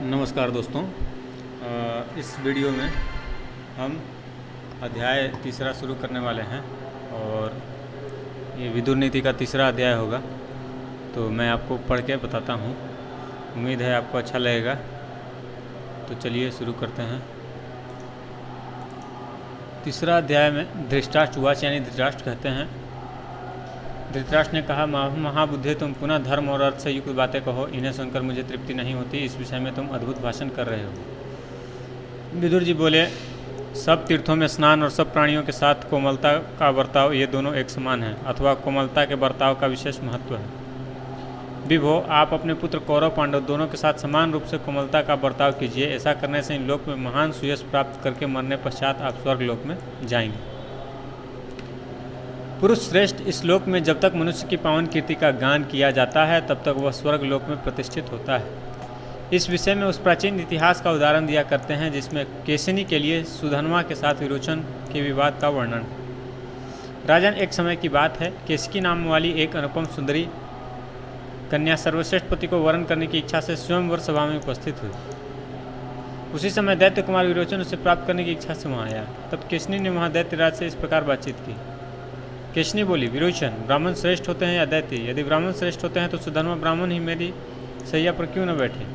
नमस्कार दोस्तों। इस वीडियो में हम अध्याय तीसरा शुरू करने वाले हैं और ये विदुर नीति का तीसरा अध्याय होगा। तो मैं आपको पढ़ के बताता हूँ, उम्मीद है आपको अच्छा लगेगा। तो चलिए शुरू करते हैं। तीसरा अध्याय में धृतराष्ट्र उवाच, यानी धृतराष्ट्र कहते हैं, धृतराष्ट्र ने कहा, महाबुद्धे, तुम पुनः धर्म और अर्थ से युक्त बातें कहो। इन्हें सुनकर मुझे तृप्ति नहीं होती। इस विषय में तुम अद्भुत भाषण कर रहे हो। विदुर जी बोले, सब तीर्थों में स्नान और सब प्राणियों के साथ कोमलता का बर्ताव, ये दोनों एक समान हैं, अथवा कोमलता के बर्ताव का विशेष महत्व है। विभो, आप अपने पुत्र कौरव पांडव दोनों के साथ समान रूप से कोमलता का बर्ताव कीजिए। ऐसा करने से इन लोक में महान सुयश प्राप्त करके मरने पश्चात आप स्वर्ग लोक में जाएंगे। पुरुष श्रेष्ठ, इस लोक में जब तक मनुष्य की पावन कीर्ति का गान किया जाता है तब तक वह स्वर्ग लोक में प्रतिष्ठित होता है। इस विषय में उस प्राचीन इतिहास का उदाहरण दिया करते हैं जिसमें केशिनी के लिए सुधन्वा के साथ विरोचन के विवाद का वर्णन है। राजन, एक समय की बात है, केशिकी नाम वाली एक अनुपम सुंदरी कन्या सर्वश्रेष्ठ पति को वरण करने की इच्छा से स्वयंवर सभा में उपस्थित हुई। उसी समय दैत्य कुमार विरोचन उसे प्राप्त करने की इच्छा से वहाँ आया। तब केशिनी ने वहाँ दैत्यराज से इस प्रकार बातचीत की। केशिनी बोली, विरोचन, ब्राह्मण श्रेष्ठ होते हैं या दैत्य? यदि ब्राह्मण श्रेष्ठ होते हैं तो सुधर्मा ब्राह्मण ही मेरी सैया पर क्यों न बैठे,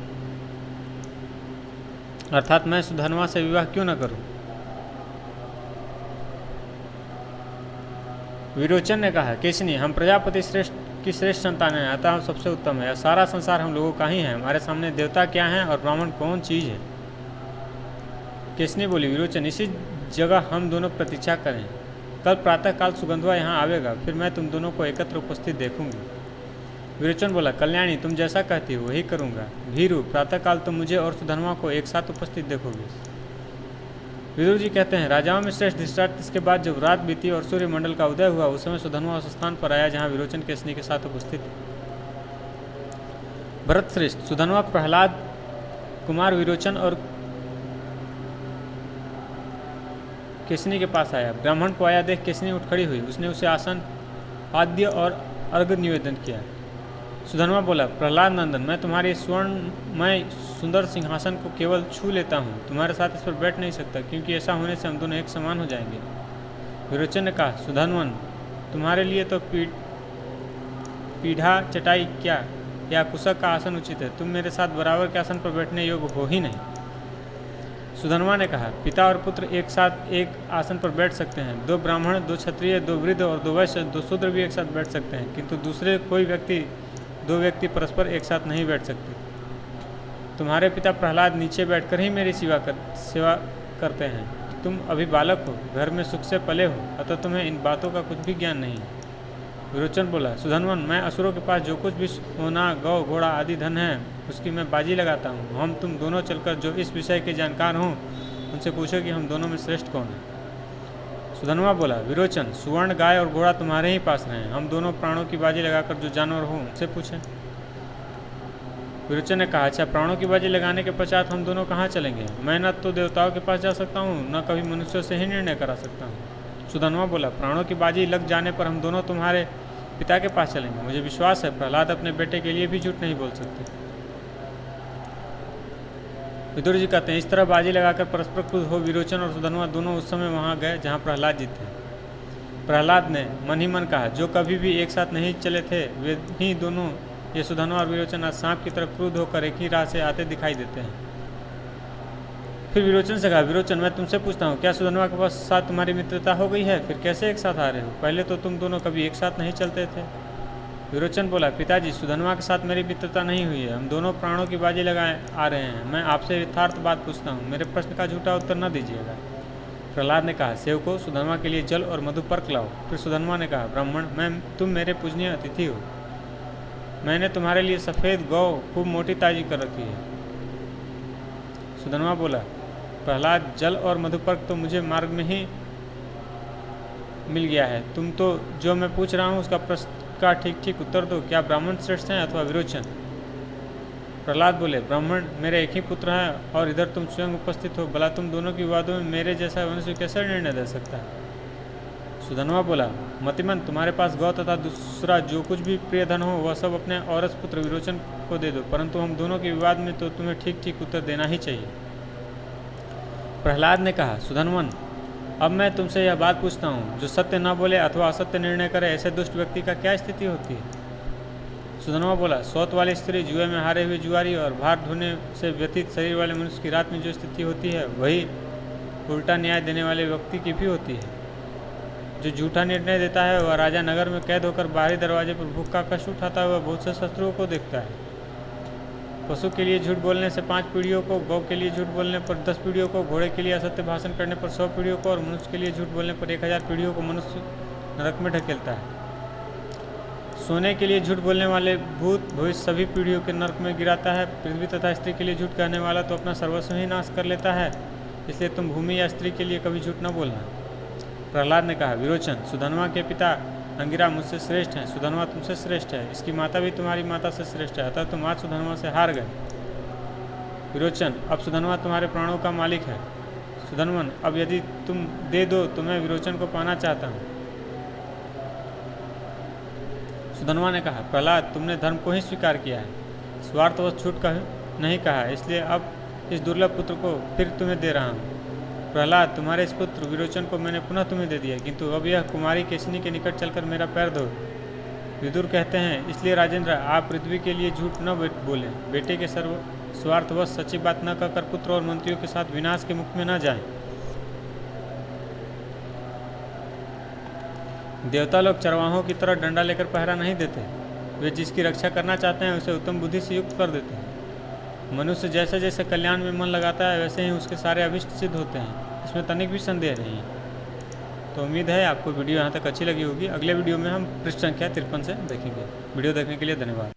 अर्थात मैं सुधर्मा से विवाह क्यों न करूं? विरोचन ने कहा, केशिनी, हम प्रजापति श्रेष्ठ की श्रेष्ठ संतान हैं, अतः हम सबसे उत्तम है। सारा संसार हम लोगों का ही है। हमारे सामने देवता क्या हैं और ब्राह्मण कौन चीज है? केशिनी बोली, विरोचन, इसी जगह हम दोनों प्रतीक्षा करें। कल प्रातःकाल सुगंधवा यहाँ आवेगा, फिर मैं तुम दोनों को एकत्र उपस्थित देखूंगी। विरोचन बोला, कल्याणी, तुम जैसा कहती हो वही करूंगा। भीरु, प्रातःकाल तुम मुझे और सुधर्मा को एक साथ उपस्थित देखोगे। विदुर जी कहते हैं, राजाओं में श्रेष्ठ धृतराष्ट्र इसके बाद जब रात बीती और सूर्य मंडल का उदय हुआ, उस समय सुधर्मा उस स्थान पर आया जहाँ विरोचन केशिनी के साथ उपस्थित थे। भरत श्रेष्ठ, सुधर्मा प्रहलाद कुमार विरोचन और केशिनी के पास आया। ब्राह्मण को आया देख केशिनी उठ खड़ी हुई। उसने उसे आसन, आद्य और अर्घ्य निवेदन किया। सुधर्मा बोला, प्रहलाद नंदन, मैं तुम्हारे स्वर्णमय सुंदर सिंहासन को केवल छू लेता हूँ, तुम्हारे साथ इस पर बैठ नहीं सकता, क्योंकि ऐसा होने से हम दोनों एक समान हो जाएंगे। विरोचन ने कहा, सुधन्वन, तुम्हारे लिए तो पीढ़ा चटाई क्या या कुशक का आसन उचित है। तुम मेरे साथ बराबर के आसन पर बैठने योग्य हो ही नहीं। सुधर्मा ने कहा, पिता और पुत्र एक साथ एक आसन पर बैठ सकते हैं। दो ब्राह्मण, दो क्षत्रिय, दो वृद्ध और दो वैश्य, दो शूद्र भी एक साथ बैठ सकते हैं, किंतु दूसरे दो व्यक्ति परस्पर एक साथ नहीं बैठ सकते। तुम्हारे पिता प्रहलाद नीचे बैठकर ही मेरी सेवा करते हैं। तुम अभी बालक हो, घर में सुख से पले हो, अतः तुम्हें इन बातों का कुछ भी ज्ञान नहीं है। विरोचन बोला, सुधन्वन, मैं असुरों के पास जो कुछ भी सोना, गौ, घोड़ा आदि धन है उसकी मैं बाजी लगाता हूँ। हम तुम दोनों चलकर जो इस विषय के जानकार हों उनसे पूछो कि हम दोनों में श्रेष्ठ कौन है। सुधन्वा बोला, विरोचन, सुवर्ण, गाय और घोड़ा तुम्हारे ही पास रहें। हम दोनों प्राणों की बाजी लगाकर जो जानवर हो उनसे पूछें। विरोचन ने कहा, अच्छा, प्राणों की बाजी लगाने के पश्चात हम दोनों कहाँ चलेंगे? मैं न तो देवताओं के पास जा सकता हूँ, न कभी मनुष्यों से ही निर्णय करा सकता हूँ। सुधन्वा बोला, प्राणों की बाजी लग जाने पर हम दोनों तुम्हारे पिता के पास चलेंगे। मुझे विश्वास है प्रहलाद अपने बेटे के लिए भी झूठ नहीं बोल सकते। विदुर जी कहते हैं, इस तरह बाजी लगाकर परस्पर क्रुद्ध हो विरोचन और सुधन्वा दोनों उस समय वहाँ गए जहाँ प्रहलाद जी थे। प्रहलाद ने मन ही मन कहा, जो कभी भी एक साथ नहीं चले थे वे ही दोनों, ये सुधन्वा और विरोचन, आज सांप की तरफ क्रुद्ध होकर एक ही राह से आते दिखाई देते हैं। फिर विरोचन से कहा, विरोचन, मैं तुमसे पूछता हूँ, क्या सुधन्वा के साथ तुम्हारी मित्रता हो गई है? फिर कैसे एक साथ आ रहे हो? पहले तो तुम दोनों कभी एक साथ नहीं चलते थे। विरोचन बोला, पिताजी, सुधन्वा के साथ मेरी मित्रता नहीं हुई है। हम दोनों प्राणों की बाजी लगाए आ रहे हैं। मैं आपसे यथार्थ बात पूछता हूँ, मेरे प्रश्न का झूठा उत्तर न दीजिएगा। प्रहलाद ने कहा, सेवको, सुधन्वा के लिए जल और मधुपर्क लाओ। फिर सुधन्वा ने कहा, ब्राह्मण, तुम मेरे पूजनीय अतिथि हो। मैंने तुम्हारे लिए सफ़ेद गौ खूब मोटी ताजी कर रखी है। सुधन्वा बोला, प्रहलाद, जल और मधुपर्क तो मुझे मार्ग में ही मिल गया है। तुम तो जो मैं पूछ रहा हूँ उसका प्रश्न का ठीक ठीक उत्तर दो। क्या ब्राह्मण श्रेष्ठ हैं अथवा विरोचन? प्रहलाद बोले, ब्राह्मण मेरे एक ही पुत्र है और इधर तुम स्वयं उपस्थित हो। भला तुम दोनों की विवादों में मेरे जैसा मनुष्य कैसे निर्णय दे सकता है? सुधनवा बोला, मतिमन, तुम्हारे पास गौ तथा दूसरा जो कुछ भी प्रिय धन हो वह सब अपने औरस पुत्र विरोचन को दे दो, परंतु हम दोनों के विवाद में तो तुम्हें ठीक ठीक उत्तर देना ही चाहिए। प्रहलाद ने कहा, सुधनवन, अब मैं तुमसे यह बात पूछता हूँ, जो सत्य न बोले अथवा असत्य निर्णय करे ऐसे दुष्ट व्यक्ति का क्या स्थिति होती है? सुधनवा बोला, सौत वाली स्त्री, जुए में हारे हुए जुआरी और भार ढोने से व्यतीत शरीर वाले मनुष्य की रात में जो स्थिति होती है वही उल्टा न्याय देने वाले व्यक्ति की भी होती है। जो झूठा निर्णय देता है वह राजा नगर में कैद होकर बाहरी दरवाजे पर भूख का कष्ट उठाता हुआ बहुत से शत्रुओं को देखता है। पशु के लिए झूठ बोलने से 5 पीढ़ियों को, गौ के लिए झूठ बोलने पर 10 पीढ़ियों को, घोड़े के लिए असत्य भाषण करने पर 100 पीढ़ियों को और मनुष्य के लिए झूठ बोलने पर 1000 पीढ़ियों को मनुष्य नरक में ढकेलता है। सोने के लिए झूठ बोलने वाले भूत भविष्य सभी पीढ़ियों के नरक में गिराता है। पृथ्वी तथा स्त्री के लिए झूठ कहने वाला तो अपना सर्वस्व ही नाश कर लेता है, इसलिए तुम भूमि या स्त्री के लिए कभी झूठ न बोलना। प्रहलाद ने कहा, विरोचन, सुधनवा के पिता अंगिरा मुझसे श्रेष्ठ हैं, सुधनवा तुमसे श्रेष्ठ है, इसकी माता भी तुम्हारी माता से श्रेष्ठ है, अतः तुम आज सुधनवा से हार गए। विरोचन, अब सुधनवा तुम्हारे प्राणों का मालिक है। सुधनवन, अब यदि तुम दे दो तो मैं विरोचन को पाना चाहता हूँ। सुधनवा ने कहा, प्रहलाद, तुमने धर्म को ही स्वीकार किया है, स्वार्थवश झूठ नहीं कहा है, इसलिए अब इस दुर्लभ पुत्र को फिर तुम्हें दे रहा हूँ। प्रहलाद, तुम्हारे इस पुत्र विरोचन को मैंने पुनः तुम्हें दे दिया, किंतु अब यह कुमारी केशिनी के निकट चलकर मेरा पैर धो। विदुर कहते हैं, इसलिए राजेंद्र, आप पृथ्वी के लिए झूठ न बोलें, बेटे के स्वार्थवश सच्ची बात न कहकर पुत्र और मंत्रियों के साथ विनाश के मुख में न जाएं। देवता लोग चरवाहों की तरह डंडा लेकर पहरा नहीं देते, वे जिसकी रक्षा करना चाहते हैं उसे उत्तम बुद्धि से युक्त कर देते हैं। मनुष्य जैसे जैसे कल्याण में मन लगाता है वैसे ही उसके सारे अभिष्ट सिद्ध होते हैं, इसमें तनिक भी संदेह नहीं है। तो उम्मीद है आपको वीडियो यहाँ तक अच्छी लगी होगी। अगले वीडियो में हम पृष्ठ संख्या 53 से देखेंगे। वीडियो देखने के लिए धन्यवाद।